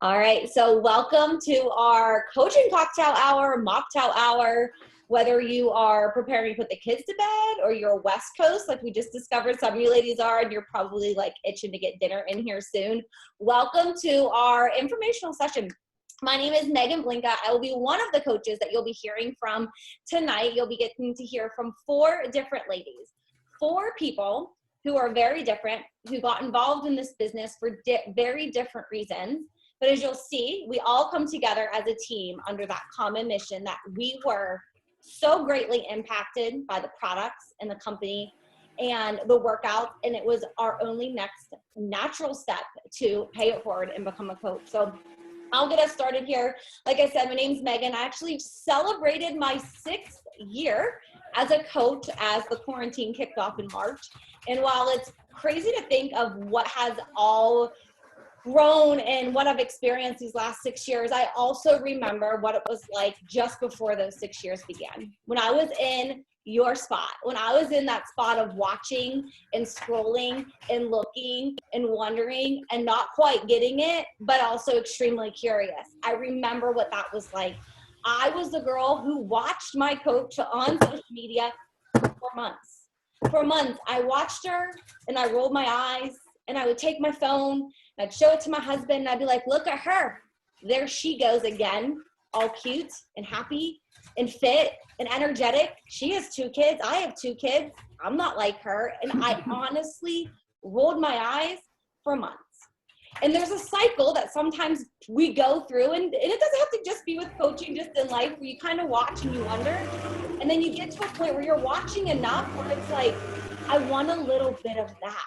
All right, so welcome to our coaching cocktail hour, mocktail hour. Whether you are preparing to put the kids to bed or you're West Coast, like we just discovered some of you ladies are, and you're probably like itching to get dinner in here soon. Welcome to our informational session. My name is Megan Blinka. I will be one of the coaches that you'll be hearing from tonight. You'll be getting to hear from 4 different ladies, 4 people who are very different, who got involved in this business for very different reasons. But as you'll see, we all come together as a team under that common mission that we were so greatly impacted by the products and the company and the workout, and it was our only next natural step to pay it forward and become a coach. So I'll get us started here. Like I said, my name's Megan. I actually celebrated my 6th year as a coach as the quarantine kicked off in March. And while it's crazy to think of what has all grown and what I've experienced these last 6 years, I also remember what it was like just before those 6 years began. When I was in your spot, when I was in that spot of watching and scrolling and looking and wondering and not quite getting it, but also extremely curious. I remember what that was like. I was the girl who watched my coach on social media for 4 months. For months, I watched her and I rolled my eyes and I would take my phone and I'd show it to my husband and I'd be like, look at her. There she goes again, all cute and happy and fit and energetic. She has 2 kids. I have 2 kids. I'm not like her. And I honestly rolled my eyes for months. And there's a cycle that sometimes we go through, and it doesn't have to just be with coaching, just in life, where you kind of watch and you wonder. And then you get to a point where you're watching enough where it's like, I want a little bit of that.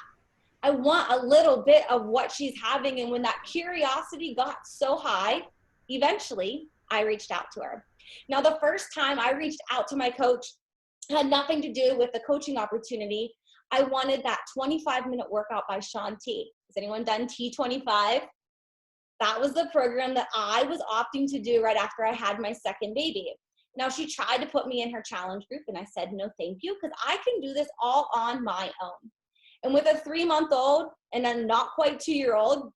I want a little bit of what she's having. And when that curiosity got so high, eventually I reached out to her. Now, the first time I reached out to my coach had nothing to do with the coaching opportunity. I wanted that 25-minute workout by Shaun T. Has anyone done T25? That was the program that I was opting to do right after I had my 2nd baby. Now, she tried to put me in her challenge group, and I said, no, thank you, because I can do this all on my own. And with a 3-month-old and a not quite 2-year-old,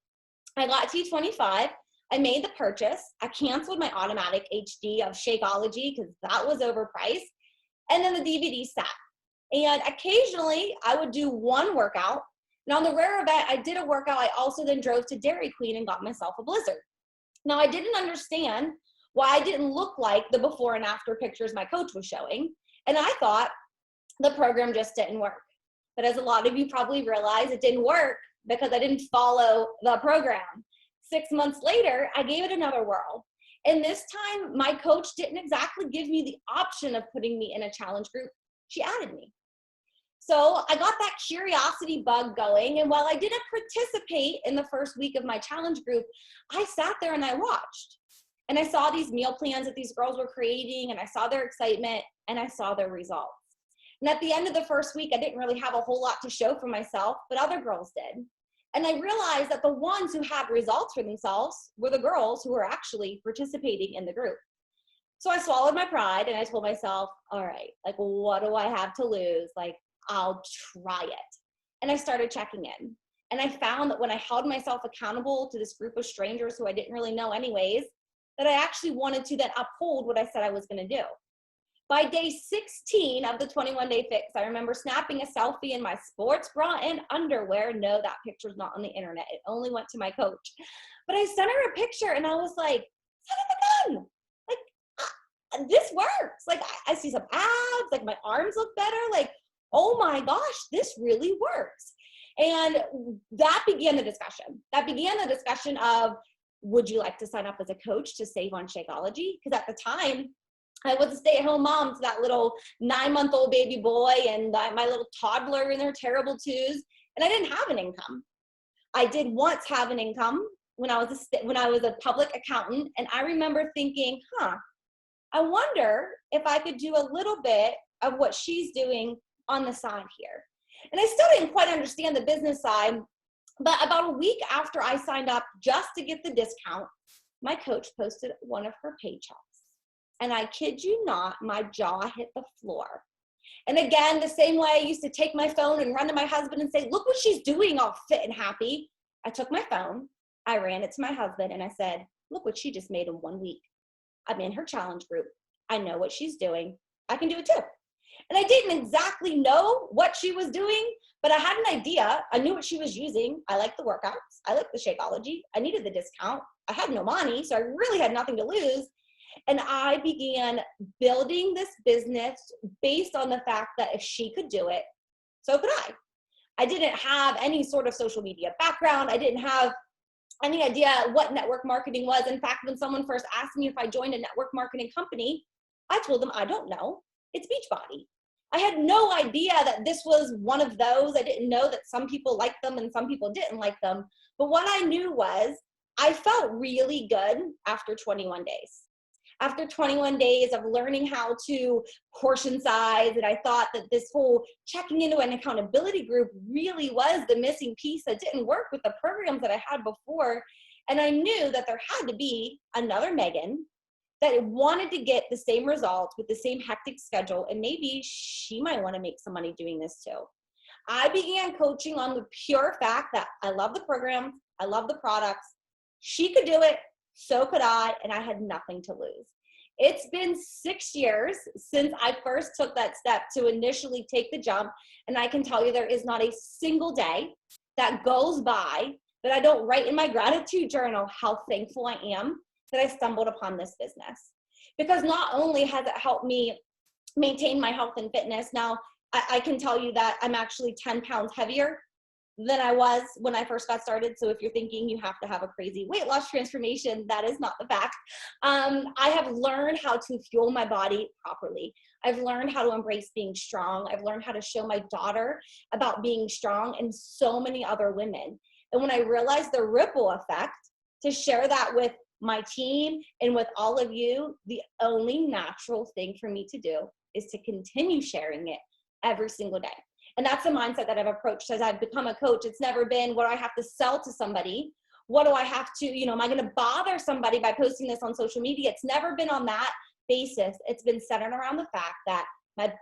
I got T25. I made the purchase. I canceled my automatic HD of Shakeology because that was overpriced. And then the DVD sat. And occasionally I would do one workout. And on the rare event I did a workout, I also then drove to Dairy Queen and got myself a Blizzard. Now, I didn't understand why I didn't look like the before and after pictures my coach was showing. And I thought the program just didn't work. But as a lot of you probably realize, it didn't work because I didn't follow the program. 6 months later, I gave it another whirl. And this time, my coach didn't exactly give me the option of putting me in a challenge group. She added me. So I got that curiosity bug going. And while I didn't participate in the first week of my challenge group, I sat there and I watched. And I saw these meal plans that these girls were creating, and I saw their excitement, and I saw their results. And at the end of the first week, I didn't really have a whole lot to show for myself, but other girls did. And I realized that the ones who had results for themselves were the girls who were actually participating in the group. So I swallowed my pride and I told myself, all right, like, what do I have to lose? Like, I'll try it. And I started checking in. And I found that when I held myself accountable to this group of strangers who I didn't really know anyways, that I actually wanted to then uphold what I said I was going to do. By day 16 of the 21-day fix, I remember snapping a selfie in my sports bra and underwear. No, that picture's not on the internet. It only went to my coach. But I sent her a picture and I was like, son of a gun, like, this works. Like, I see some abs, like my arms look better. Like, oh my gosh, this really works. And that began the discussion. That began the discussion of, would you like to sign up as a coach to save on Shakeology? Because at the time, I was a stay-at-home mom to that little 9-month-old baby boy and my little toddler in their terrible twos, and I didn't have an income. I did once have an income when I was a public accountant, and I remember thinking, I wonder if I could do a little bit of what she's doing on the side here. And I still didn't quite understand the business side, but about a week after I signed up just to get the discount, my coach posted one of her paychecks. And I kid you not, my jaw hit the floor. And again, the same way I used to take my phone and run to my husband and say, look what she's doing, all fit and happy. I took my phone, I ran it to my husband and I said, look what she just made in 1 week. I'm in her challenge group. I know what she's doing. I can do it too. And I didn't exactly know what she was doing, but I had an idea. I knew what she was using. I liked the workouts. I liked the Shakeology. I needed the discount. I had no money, so I really had nothing to lose. And I began building this business based on the fact that if she could do it, so could I. I didn't have any sort of social media background. I didn't have any idea what network marketing was. In fact, when someone first asked me if I joined a network marketing company, I told them, I don't know. It's Beachbody. I had no idea that this was one of those. I didn't know that some people liked them and some people didn't like them. But what I knew was I felt really good after 21 days. After 21 days of learning how to portion size, and I thought that this whole checking into an accountability group really was the missing piece that didn't work with the programs that I had before. And I knew that there had to be another Megan that wanted to get the same results with the same hectic schedule, and maybe she might want to make some money doing this too. I began coaching on the pure fact that I love the programs, I love the products. She could do it, so could I, and I had nothing to lose. It's been 6 years since I first took that step to initially take the jump, and I can tell you there is not a single day that goes by that I don't write in my gratitude journal how thankful I am that I stumbled upon this business. Because not only has it helped me maintain my health and fitness, now I can tell you that I'm actually 10 pounds heavier than I was when I first got started. So if you're thinking you have to have a crazy weight loss transformation, that is not the fact. I have learned how to fuel my body properly. I've learned how to embrace being strong. I've learned how to show my daughter about being strong and so many other women. And when I realized the ripple effect, to share that with my team and with all of you, the only natural thing for me to do is to continue sharing it every single day. And that's the mindset that I've approached as I've become a coach. It's never been, what do I have to sell to somebody? What do I have to, am I going to bother somebody by posting this on social media? It's never been on that basis. It's been centered around the fact that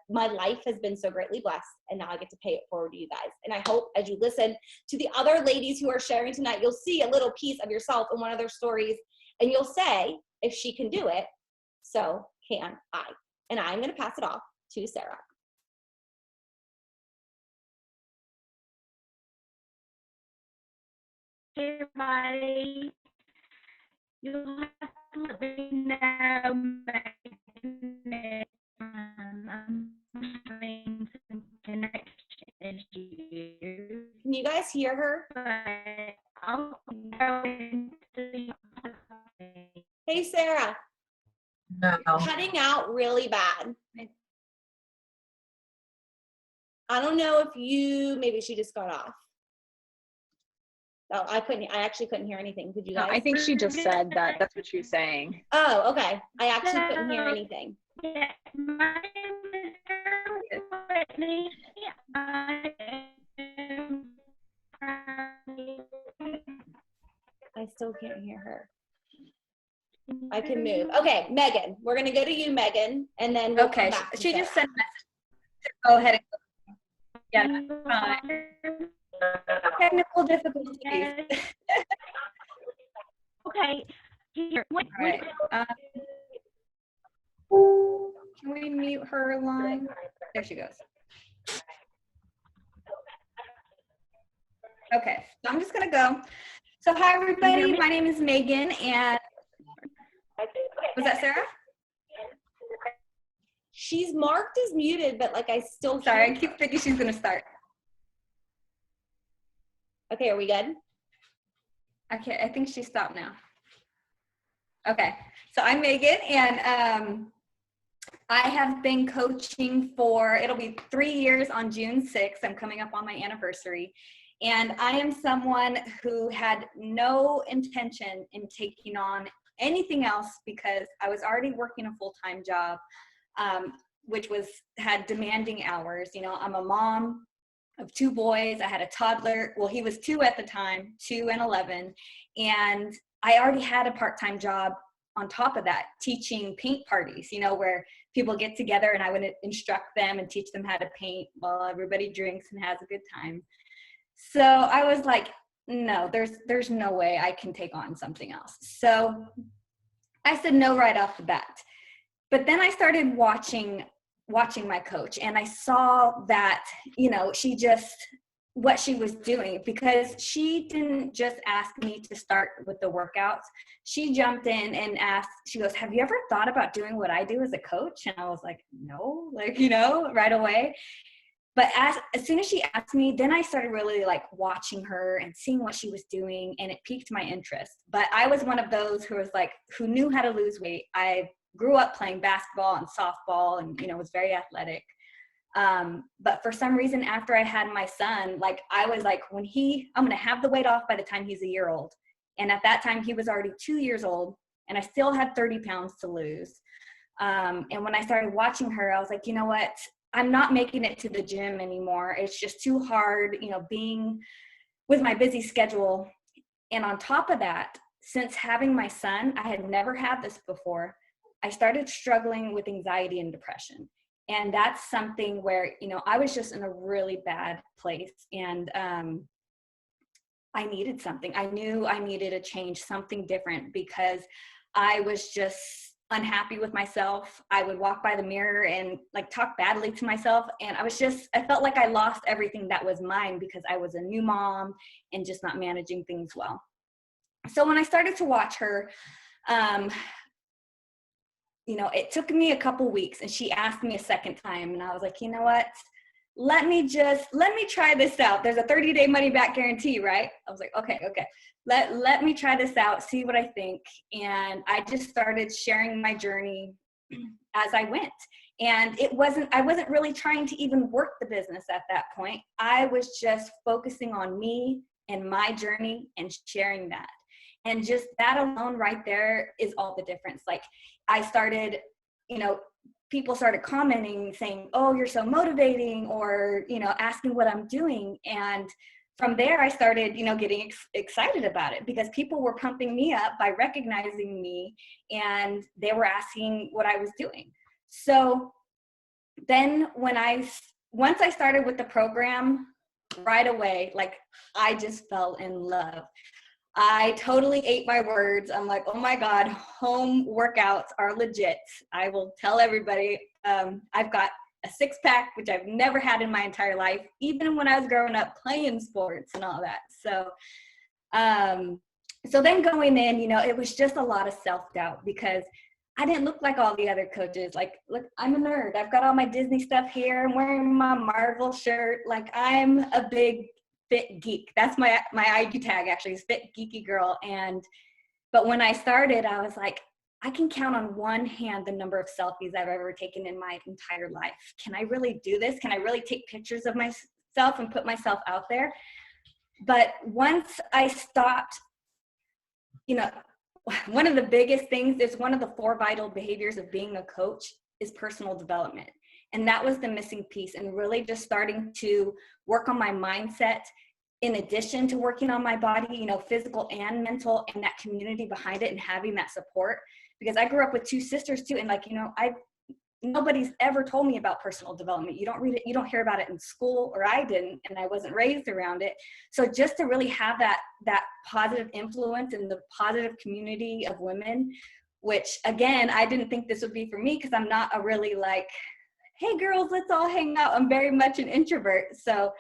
my life has been so greatly blessed, and now I get to pay it forward to you guys. And I hope as you listen to the other ladies who are sharing tonight, you'll see a little piece of yourself in one of their stories, and you'll say, if she can do it, so can I. And I'm going to pass it off to Sara. Hey everybody, you'll have to let me know I'm having some connection issues. Can you guys hear her? But I'll go into Hey Sara. No. You're cutting out really bad. I don't know if maybe she just got off. Oh, I actually couldn't hear anything. Could you guys? No, I think she just said that. That's what she was saying. Oh, okay. I actually couldn't hear anything. Yeah, my name is Whitney. I still can't hear her. I can move. Okay, Megan. We're gonna go to you, Megan, and then we'll come back to she Sara. just sent a message. Go ahead and yeah, technical difficulties. Okay. Here. All right. Can we mute her line? There she goes. Okay, so I'm just gonna go. So hi everybody, my name is Megan, and was that Sara? She's marked as muted, but like I still Sorry, I keep thinking she's gonna start. Okay, are we good? Okay, I think she stopped now. Okay, so I'm Megan, and I have been coaching for, it'll be 3 years on June 6th. I'm coming up on my anniversary. And I am someone who had no intention in taking on anything else because I was already working a full-time job, which had demanding hours. I'm a mom of 2 boys. I had a toddler. Well, he was 2 at the time, 2 and 11. And I already had a part-time job on top of that, teaching paint parties, where people get together and I would instruct them and teach them how to paint while everybody drinks and has a good time. So I was like, no, there's no way I can take on something else. So I said no right off the bat. But then I started watching my coach, and I saw that, you know, what she was doing, because she didn't just ask me to start with the workouts. She jumped in and asked, she goes, have you ever thought about doing what I do as a coach? And I was like, no, like, you know, right away. But as soon as she asked me, then I started really like watching her and seeing what she was doing, and it piqued my interest. But I was one of those who knew how to lose weight. I grew up playing basketball and softball, and, you know, was very athletic. But for some reason, after I had my son, like, I was like, I'm going to have the weight off by the time he's a year old. And at that time he was already 2 years old, and I still had 30 pounds to lose. And when I started watching her, I was like, you know what? I'm not making it to the gym anymore. It's just too hard, you know, being with my busy schedule. And on top of that, since having my son, I had never had this before. I started struggling with anxiety and depression. And that's something where, you know, I was just in a really bad place. And I needed something. I knew I needed a change, something different, because I was just unhappy with myself. I would walk by the mirror and like talk badly to myself. And I felt like I lost everything that was mine, because I was a new mom and just not managing things well. So when I started to watch her, you know, it took me a couple weeks, and she asked me a second time, and I was like, you know what? Let me try this out. There's a 30-day money back guarantee, right? I was like, okay. Let me try this out, see what I think. And I just started sharing my journey as I went. And I wasn't really trying to even work the business at that point. I was just focusing on me and my journey and sharing that. And just that alone right there is all the difference. Like, I started, you know, people started commenting saying, oh, you're so motivating, or, you know, asking what I'm doing. And from there, I started, you know, getting excited about it, because people were pumping me up by recognizing me, and they were asking what I was doing. So then once I started with the program, right away, like, I just fell in love. I totally ate my words. I'm like, oh my God, home workouts are legit. I will tell everybody. I've got a 6-pack, which I've never had in my entire life, even when I was growing up playing sports and all that. So then going in, you know, it was just a lot of self-doubt, because I didn't look like all the other coaches. Like, look, I'm a nerd. I've got all my Disney stuff here. I'm wearing my Marvel shirt. Like, I'm a big fit geek. That's my IG tag, actually, is fit geeky girl. But when I started, I was like, I can count on one hand the number of selfies I've ever taken in my entire life. Can I really do this? Can I really take pictures of myself and put myself out there? But once I stopped, you know, one of the biggest things is, one of the 4 vital behaviors of being a coach is personal development. And that was the missing piece, and really just starting to work on my mindset in addition to working on my body, you know, physical and mental, and that community behind it, and having that support. Because I grew up with 2 sisters too. And like, you know, nobody's ever told me about personal development. You don't read it, you don't hear about it in school, or I didn't, and I wasn't raised around it. So just to really have that positive influence in the positive community of women, which again, I didn't think this would be for me, because I'm not a really like, hey girls, let's all hang out. I'm very much an introvert. So,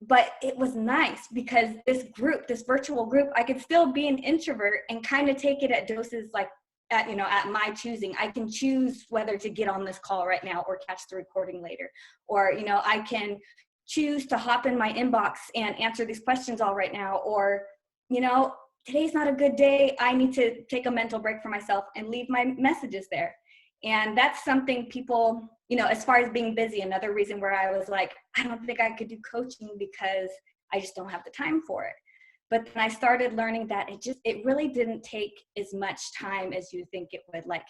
but it was nice, because this virtual group, I could still be an introvert and kind of take it at doses, like at my choosing. I can choose whether to get on this call right now or catch the recording later. Or, you know, I can choose to hop in my inbox and answer these questions all right now. Or, you know, today's not a good day. I need to take a mental break for myself and leave my messages there. And that's something people, you know, as far as being busy, another reason where I was like, I don't think I could do coaching, because I just don't have the time for it. But then I started learning that it really didn't take as much time as you think it would. Like,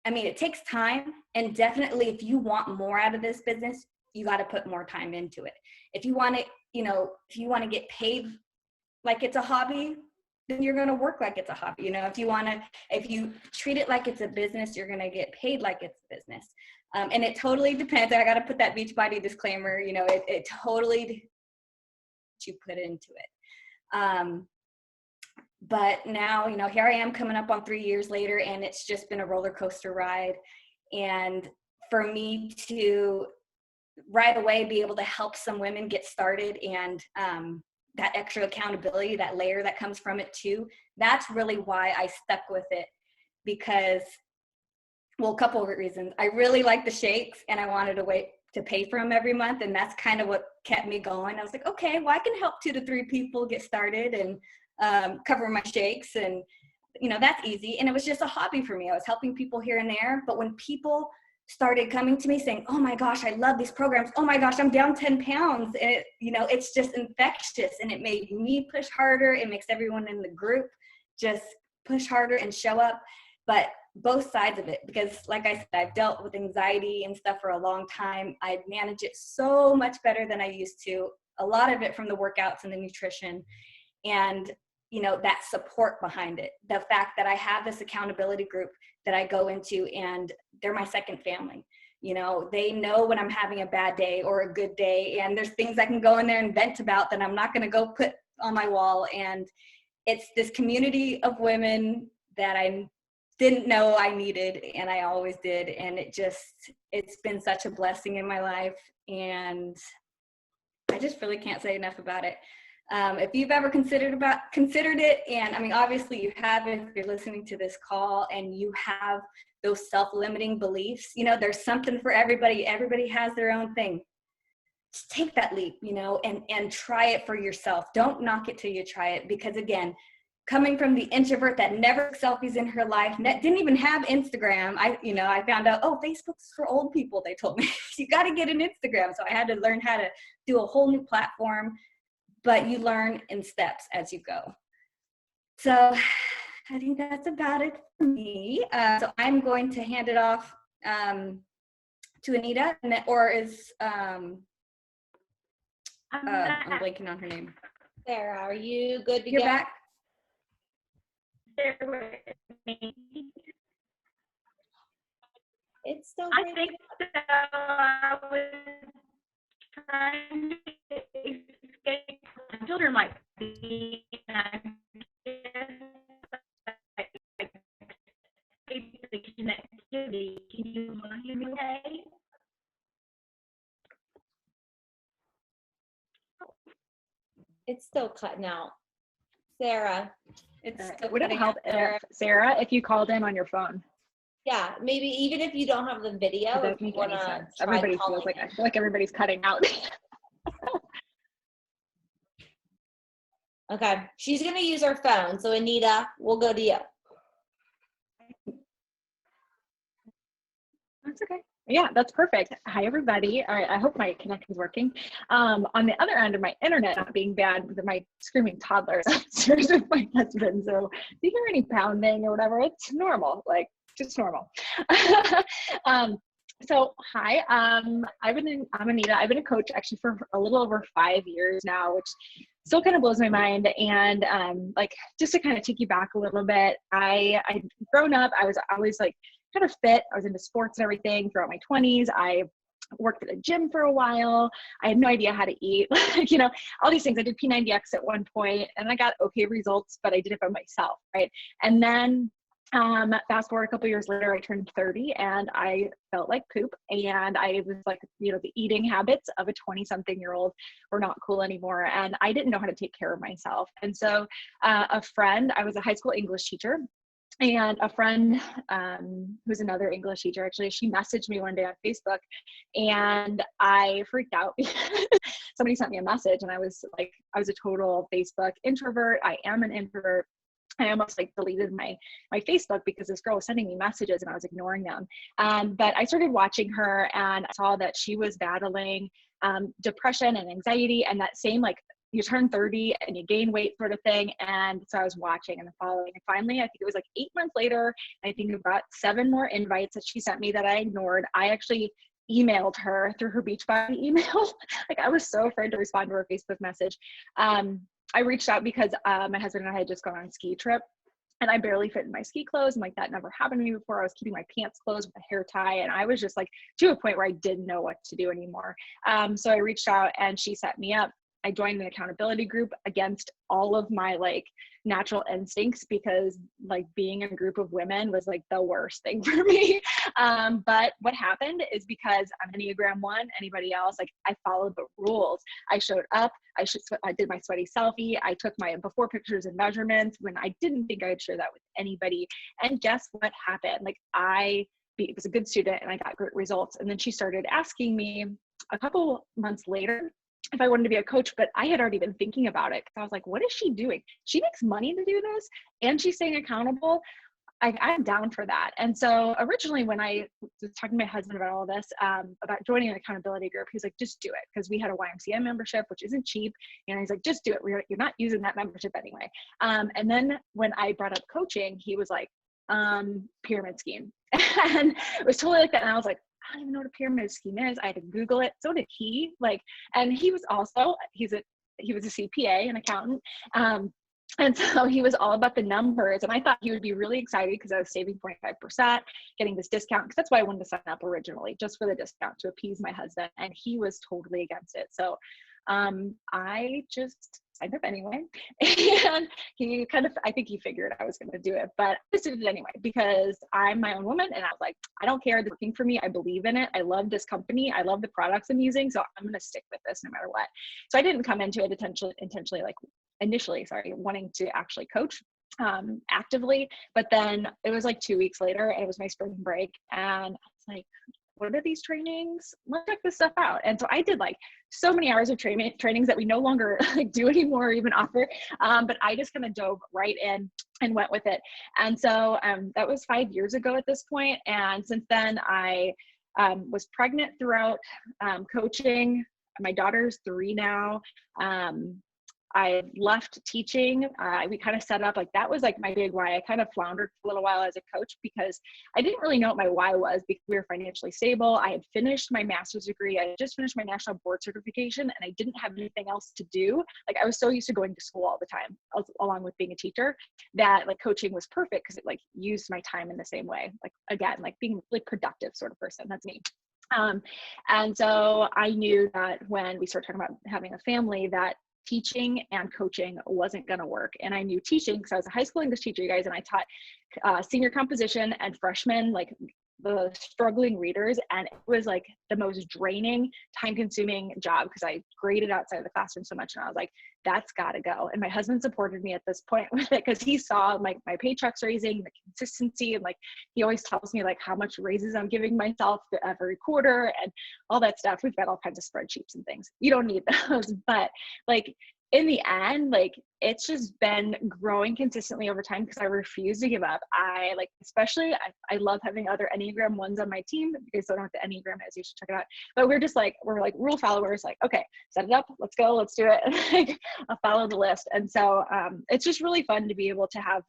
I mean, it takes time, and definitely if you want more out of this business, you got to put more time into it. If you want to get paid like it's a hobby, then you're going to work like it's a hobby. You know, if you treat it like it's a business, you're going to get paid like it's a business. And it totally depends. I got to put that Beachbody disclaimer, you know, it totally you put into it. But now, you know, here I am coming up on 3 years later, and it's just been a roller coaster ride. And for me to right away be able to help some women get started, and that extra accountability, that layer that comes from it too, that's really why I stuck with it. Because, well, a couple of reasons. I really like the shakes, and I wanted a way to pay for them every month, and that's kind of what kept me going. I was like, okay, well, I can help 2 to 3 people get started and cover my shakes, and you know, that's easy. And it was just a hobby for me. I was helping people here and there. But when people started coming to me saying, oh my gosh, I love these programs, oh my gosh, I'm down 10 pounds, and it, you know, it's just infectious, and it made me push harder. It makes everyone in the group just push harder and show up. But both sides of it, because like I said, I've dealt with anxiety and stuff for a long time. I manage it so much better than I used to. A lot of it from the workouts and the nutrition, and you know, that support behind it. The fact that I have this accountability group that I go into, and they're my second family. You know, they know when I'm having a bad day or a good day, and there's things I can go in there and vent about that I'm not going to go put on my wall. And it's this community of women that I didn't know I needed, and I always did. And it's been such a blessing in my life, and I just really can't say enough about it. If you've ever considered it, and I mean, obviously you have, if you're listening to this call and you have those self-limiting beliefs, you know, there's something for everybody. Everybody has their own thing. Just take that leap, you know, and try it for yourself. Don't knock it till you try it, because again, coming from the introvert that never took selfies in her life, didn't even have Instagram. I found out, oh, Facebook's for old people. They told me you got to get an Instagram. So I had to learn how to do a whole new platform, but you learn in steps as you go. So I think that's about it for me. So I'm going to hand it off to Anita, or is, I'm blanking on her name. Sarah, are you good to You're go? back? Bear with me. It's still I breaking think so. I was trying to escape. My children might be, and I'm the connectivity. Can you hear me okay? It's still cutting out. Sarah. It's It wouldn't help if, Sarah, if you called in on your phone. Yeah, maybe even if you don't have the video, It if doesn't you make want any to sense. try Everybody feels calling like, in. I feel like everybody's cutting out. Okay, she's going to use her phone. So Anita, we'll go to you. That's okay. Yeah, that's perfect. Hi, everybody. All right, I hope my connection's working. On the other end of my internet not being bad with my screaming toddlers upstairs with my husband. So if you hear any pounding or whatever, it's normal, like just normal. So hi, I'm Anita. I've been a coach actually for a little over 5 years now, which still kind of blows my mind. And like just to kind of take you back a little bit, I'd grown up, I was always like kind of fit. I was into sports and everything throughout my 20s. I worked at a gym for a while. I had no idea how to eat, you know, all these things. I did P90X at one point and I got okay results, but I did it by myself, right? And then fast forward a couple years later, I turned 30 and I felt like poop. And I was like, you know, the eating habits of a 20-something-year-old were not cool anymore. And I didn't know how to take care of myself. And so a friend, I was a high school English teacher, and a friend who's another English teacher, actually, she messaged me one day on Facebook and I freaked out because somebody sent me a message and I was a total Facebook introvert. I am an introvert. I almost like deleted my Facebook because this girl was sending me messages and I was ignoring them. But I started watching her and I saw that she was battling depression and anxiety and that same like you turn 30 and you gain weight sort of thing. And so I was watching and following. And finally, I think it was like 8 months later, I think about 7 more invites that she sent me that I ignored. I actually emailed her through her Beachbody email. Like I was so afraid to respond to her Facebook message. I reached out because my husband and I had just gone on a ski trip and I barely fit in my ski clothes. And like that never happened to me before. I was keeping my pants closed with a hair tie. And I was just like to a point where I didn't know what to do anymore. So I reached out and she set me up I joined an accountability group against all of my like natural instincts, because like being in a group of women was like the worst thing for me. But what happened is, because I'm Enneagram 1, anybody else, like I followed the rules. I showed up, I did my sweaty selfie. I took my before pictures and measurements when I didn't think I'd share that with anybody. And guess what happened? Like was a good student and I got great results. And then she started asking me a couple months later if I wanted to be a coach, but I had already been thinking about it. I was like, what is she doing? She makes money to do this and she's staying accountable. I'm down for that. And so originally when I was talking to my husband about all this, about joining an accountability group, he's like, just do it. Because we had a YMCA membership, which isn't cheap. And he's like, just do it. You're not using that membership anyway. And then when I brought up coaching, he was like, pyramid scheme. And it was totally like that. And I was like, I don't even know what a pyramid scheme is. I had to Google it. So did he. Like, and he was also, he was a CPA, an accountant. And so he was all about the numbers. And I thought he would be really excited because I was saving 25%, getting this discount. Because that's why I wanted to sign up originally, just for the discount to appease my husband. And he was totally against it. So I just signed up anyway. And he I think he figured I was going to do it, but I just did it anyway because I'm my own woman. And I was like, I don't care. It's working for me. I believe in it. I love this company. I love the products I'm using. So I'm going to stick with this no matter what. So I didn't come into it initially, wanting to actually coach actively. But then it was like 2 weeks later and it was my spring break. And I was like, what are these trainings? Let's check this stuff out. And so I did like so many hours of trainings that we no longer like do anymore or even offer. But I just kind of dove right in and went with it. And so that was 5 years ago at this point. And since then I was pregnant throughout coaching. My daughter's 3 now. I left teaching. We kind of set up like, that was like my big why. I kind of floundered for a little while as a coach because I didn't really know what my why was, because we were financially stable. I had finished my master's degree. I had just finished my national board certification and I didn't have anything else to do. Like I was so used to going to school all the time, along with being a teacher, that like coaching was perfect because it like used my time in the same way. Like again, like being like productive sort of person. That's me. And so I knew that when we started talking about having a family, that teaching and coaching wasn't going to work. And I knew teaching because I was a high school English teacher, you guys, and I taught senior composition and freshmen, like the struggling readers. And it was like the most draining, time consuming job because I graded outside of the classroom so much. And I was like, that's got to go. And my husband supported me at this point with it because he saw like my paychecks raising, the consistency, and like he always tells me like how much raises I'm giving myself every quarter and all that stuff. We've got all kinds of spreadsheets and things. You don't need those, but like in the end, like it's just been growing consistently over time because I refuse to give up. I like, especially I love having other Enneagram 1s on my team. If you guys don't know what the Enneagram is, you should check it out. But we're like rule followers, like, okay, set it up, let's go, let's do it. Like I'll follow the list. And so it's just really fun to be able to have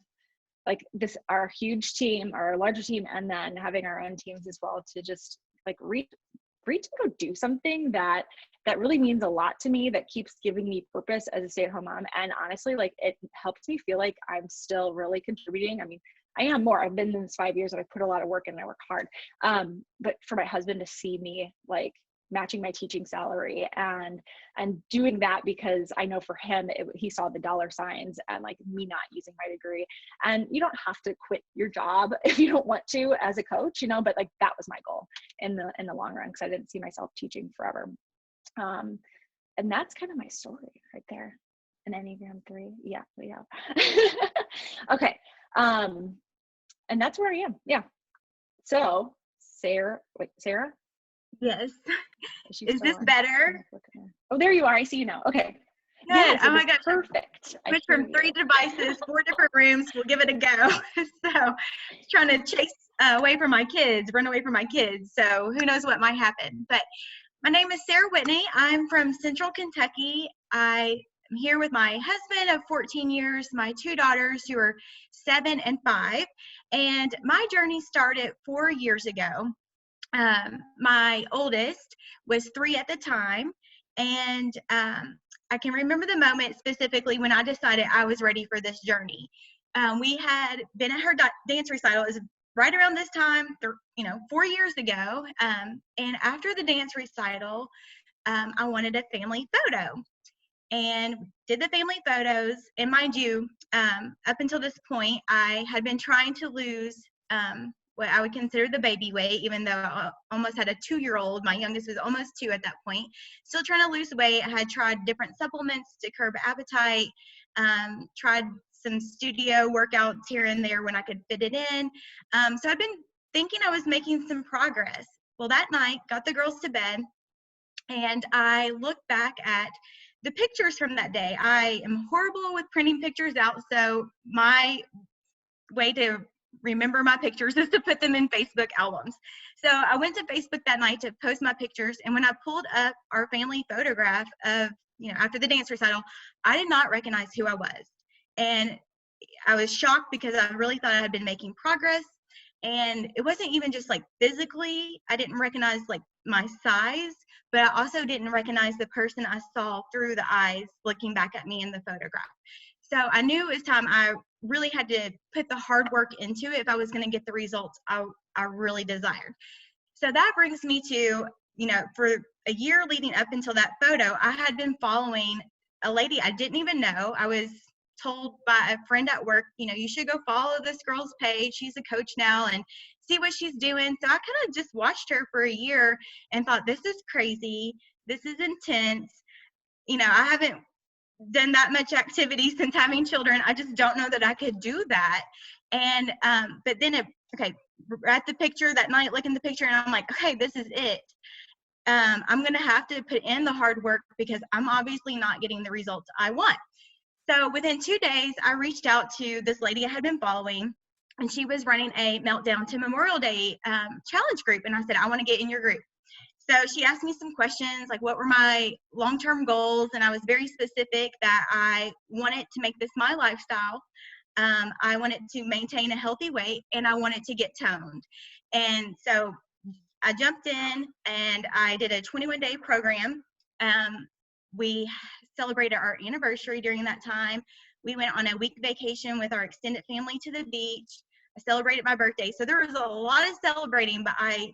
like this, our huge team, our larger team, and then having our own teams as well to just like reach to go do something that really means a lot to me, that keeps giving me purpose as a stay-at-home mom. And honestly, like it helps me feel like I'm still really contributing. I mean, I am more. I've been in this 5 years and I put a lot of work in and I work hard. But for my husband to see me like matching my teaching salary and doing that, because I know for him, he saw the dollar signs and like me not using my degree. And you don't have to quit your job if you don't want to as a coach, you know, but like that was my goal in the long run, because I didn't see myself teaching forever. And that's kind of my story right there. An Enneagram 3. Yeah. Okay. And that's where I am. Yeah. So Sarah. Yes. Is this better? Oh, there you are. I see you now. Okay. Good. Yes, Oh my gosh. Perfect. Switch from 3 devices, 4 different rooms. We'll give it a go. So trying to chase away from my kids, run away from my kids. So who knows what might happen. But my name is Sara Whitney. I'm from Central Kentucky. I am here with my husband of 14 years, my 2 daughters who are 7 and 5. And my journey started 4 years ago. My oldest was 3 at the time, and I can remember the moment specifically when I decided I was ready for this journey. We had been at her dance recital. It was right around this time, 4 years ago, and after the dance recital, I wanted a family photo. and did the family photos. And mind you, up until this point, I had been trying to lose what I would consider the baby weight, even though I almost had a 2-year-old. My youngest was almost 2 at that point. Still trying to lose weight. I had tried different supplements to curb appetite, tried some studio workouts here and there when I could fit it in. So I'd been thinking I was making some progress. Well, that night, got the girls to bed, and I looked back at the pictures from that day. I am horrible with printing pictures out, so my way to remember my pictures is to put them in Facebook albums. So I went to Facebook that night to post my pictures, and when I pulled up our family photograph of, after the dance recital, I did not recognize who I was. And I was shocked because I really thought I had been making progress. And it wasn't even just like physically, I didn't recognize like my size, but I also didn't recognize the person I saw through the eyes looking back at me in the photograph. So I knew it was time I really had to put the hard work into it if I was going to get the results I really desired. So that brings me to, for a year leading up until that photo, I had been following a lady I didn't even know. I was told by a friend at work, you should go follow this girl's page. She's a coach now and see what she's doing. So I kind of just watched her for a year and thought, this is crazy. This is intense. I haven't done that much activity since having children. I just don't know that I could do that. And, but then at the picture that night, looking at the picture, and I'm like, okay, this is it. I'm going to have to put in the hard work because I'm obviously not getting the results I want. So within 2 days, I reached out to this lady I had been following, and she was running a Meltdown to Memorial Day challenge group. And I said, I want to get in your group. So she asked me some questions, like what were my long-term goals, and I was very specific that I wanted to make this my lifestyle. I wanted to maintain a healthy weight, and I wanted to get toned. And so I jumped in, and I did a 21-day program. We celebrated our anniversary during that time. We went on a week vacation with our extended family to the beach. I celebrated my birthday. So there was a lot of celebrating, but I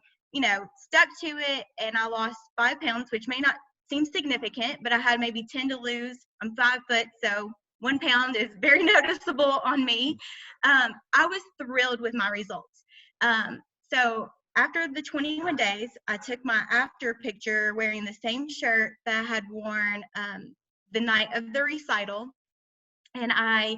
stuck to it, and I lost 5 pounds, which may not seem significant, but I had maybe 10 to lose. I'm 5 foot, so 1 pound is very noticeable on me. I was thrilled with my results. So after the 21 days, I took my after picture wearing the same shirt that I had worn the night of the recital, and I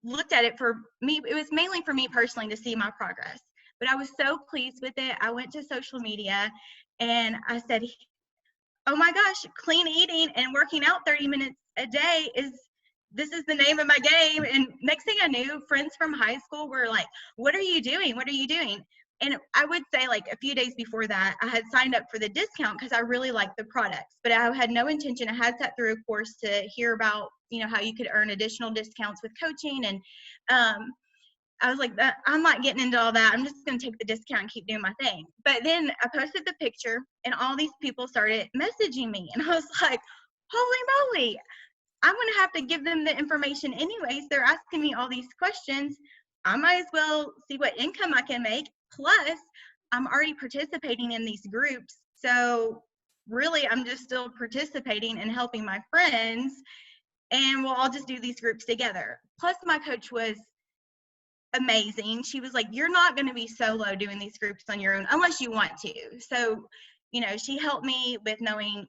looked at it. For me, it was mainly for me personally to see my progress. But I was so pleased with it. I went to social media and I said, oh my gosh, clean eating and working out 30 minutes a day this is the name of my game. And next thing I knew, friends from high school were like, what are you doing? What are you doing? And I would say like a few days before that, I had signed up for the discount because I really liked the products, but I had no intention. I had sat through a course to hear about, how you could earn additional discounts with coaching. And I was like, I'm not getting into all that. I'm just going to take the discount and keep doing my thing. But then I posted the picture, and all these people started messaging me. And I was like, holy moly, I'm going to have to give them the information anyways. They're asking me all these questions. I might as well see what income I can make. Plus, I'm already participating in these groups. So really, I'm just still participating and helping my friends. And we'll all just do these groups together. Plus, my coach was amazing. She was like, you're not going to be solo doing these groups on your own unless you want to. So, she helped me with knowing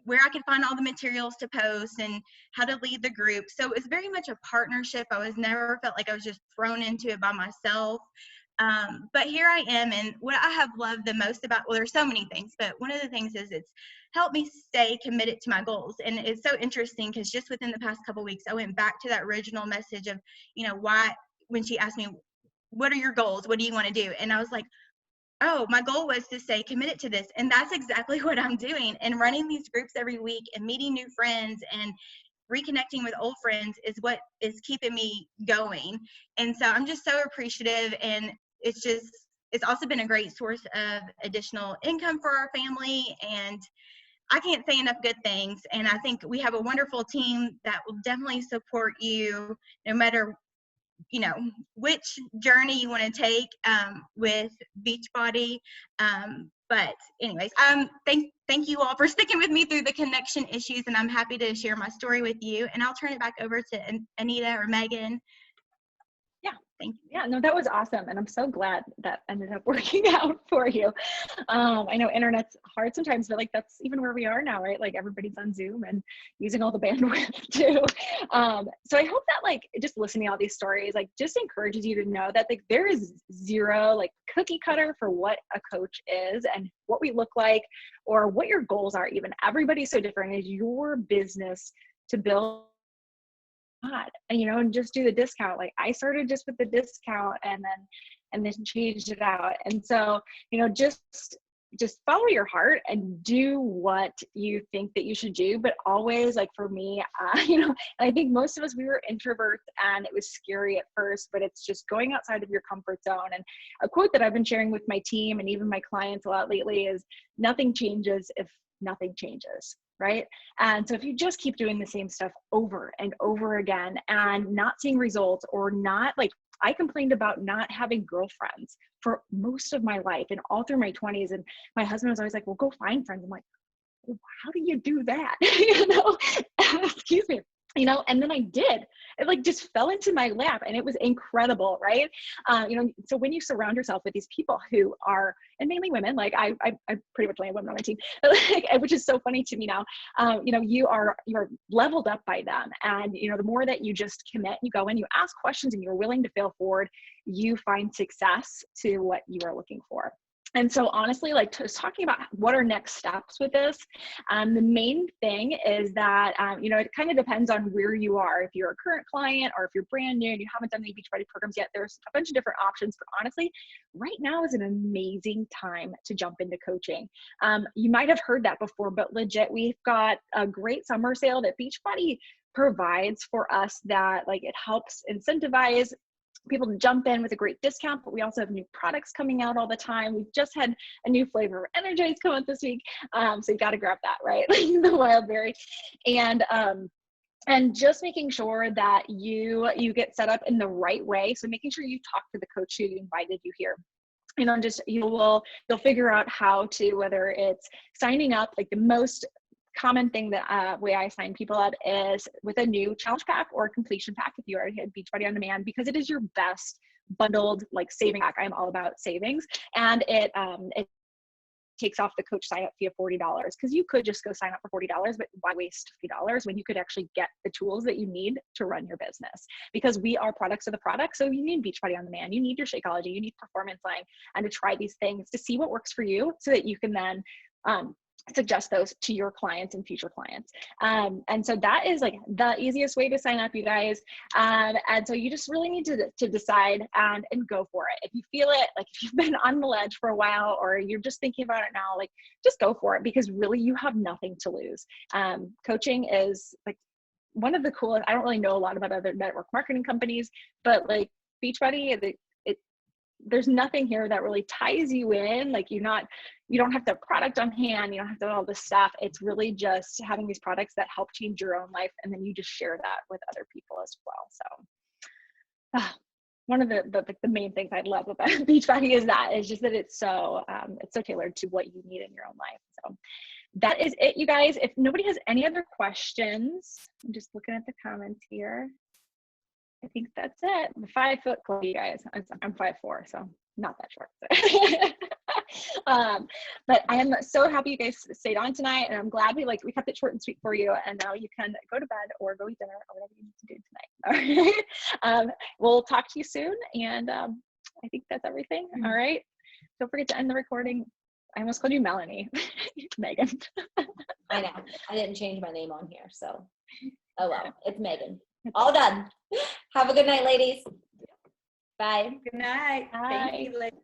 where I could find all the materials to post and how to lead the group. So it was very much a partnership. I was never felt like I was just thrown into it by myself. But here I am, and what I have loved the most about, well, there's so many things, but one of the things is it's helped me stay committed to my goals. And it's so interesting because just within the past couple of weeks, I went back to that original message of, why, when she asked me, what are your goals? What do you want to do? And I was like, oh, my goal was to stay committed to this. And that's exactly what I'm doing. And running these groups every week and meeting new friends and reconnecting with old friends is what is keeping me going. And so I'm just so appreciative. And it's also been a great source of additional income for our family. And I can't say enough good things. And I think we have a wonderful team that will definitely support you no matter which journey you want to take with Beachbody. But anyways, thank you all for sticking with me through the connection issues, and I'm happy to share my story with you. And I'll turn it back over to Anita or Megan. Yeah. Thank you. Yeah, no, that was awesome. And I'm so glad that ended up working out for you. I know internet's hard sometimes, but like that's even where we are now, right? Like everybody's on Zoom and using all the bandwidth too. So I hope that like just listening to all these stories, like just encourages you to know that like there is zero like cookie cutter for what a coach is and what we look like or what your goals are even. Everybody's so different. It's your business to build and and just do the discount. Like I started just with the discount and then changed it out. And so just follow your heart and do what you think that you should do. But always, like for me, and I think most of us, we were introverts and it was scary at first, but it's just going outside of your comfort zone. And a quote that I've been sharing with my team and even my clients a lot lately is, nothing changes if nothing changes. Right. And so if you just keep doing the same stuff over and over again and not seeing results, or not, like I complained about not having girlfriends for most of my life and all through my 20s. And my husband was always like, well, go find friends. I'm like, well, how do you do that? Excuse me. And then I did. It like just fell into my lap and it was incredible, right? So when you surround yourself with these people who are, and mainly women, like I pretty much only have women on my team, which is so funny to me now. You're leveled up by them, and the more that you just commit, you go in, you ask questions, and you're willing to fail forward, you find success to what you are looking for. And so honestly, like just talking about what are next steps with this, the main thing is that, it kind of depends on where you are. If you're a current client or if you're brand new and you haven't done any Beachbody programs yet, there's a bunch of different options. But honestly, right now is an amazing time to jump into coaching. You might have heard that before, but legit, we've got a great summer sale that Beachbody provides for us that like it helps incentivize people to jump in with a great discount, but we also have new products coming out all the time. We've just had a new flavor of Energize come out this week. So you got to grab that, right? The wild berry. And just making sure that you get set up in the right way. So making sure you talk to the coach who invited you here. You'll figure out how to, whether it's signing up, like the most common thing that way I sign people up is with a new challenge pack or completion pack if you already had Beachbody On Demand, because it is your best bundled like saving pack. I'm all about savings, and it takes off the coach sign up fee of $40, because you could just go sign up for $40, but why waste $50 when you could actually get the tools that you need to run your business? Because we are products of the product. So you need Beachbody On Demand, you need your Shakeology, you need Performance Line, and to try these things to see what works for you so that you can then suggest those to your clients and future clients. And so that is like the easiest way to sign up, you guys. And so you just really need to decide and go for it. If you feel it, like if you've been on the ledge for a while or you're just thinking about it now, like just go for it, because really you have nothing to lose. Coaching is like one of the coolest. I don't really know a lot about other network marketing companies, but like Beachbody, there's nothing here that really ties you in. Like you don't have to have product on hand. You don't have to have all this stuff. It's really just having these products that help change your own life. And then you just share that with other people as well. So one of the main things I love about Beachbody is just that it's so tailored to what you need in your own life. So that is it, you guys. If nobody has any other questions, I'm just looking at the comments here. I think that's it. I'm 5 foot club, you guys. I'm 5'4", so not that short. But I am so happy you guys stayed on tonight, and I'm glad we kept it short and sweet for you. And now you can go to bed or go eat dinner or whatever you need to do tonight. All right. We'll talk to you soon, and I think that's everything. All right. Don't forget to end the recording. I almost called you Melanie. Megan. I know. I didn't change my name on here, so oh well. It's Megan. All done. Have a good night, ladies. Bye. Good night. Bye. Thank you, ladies.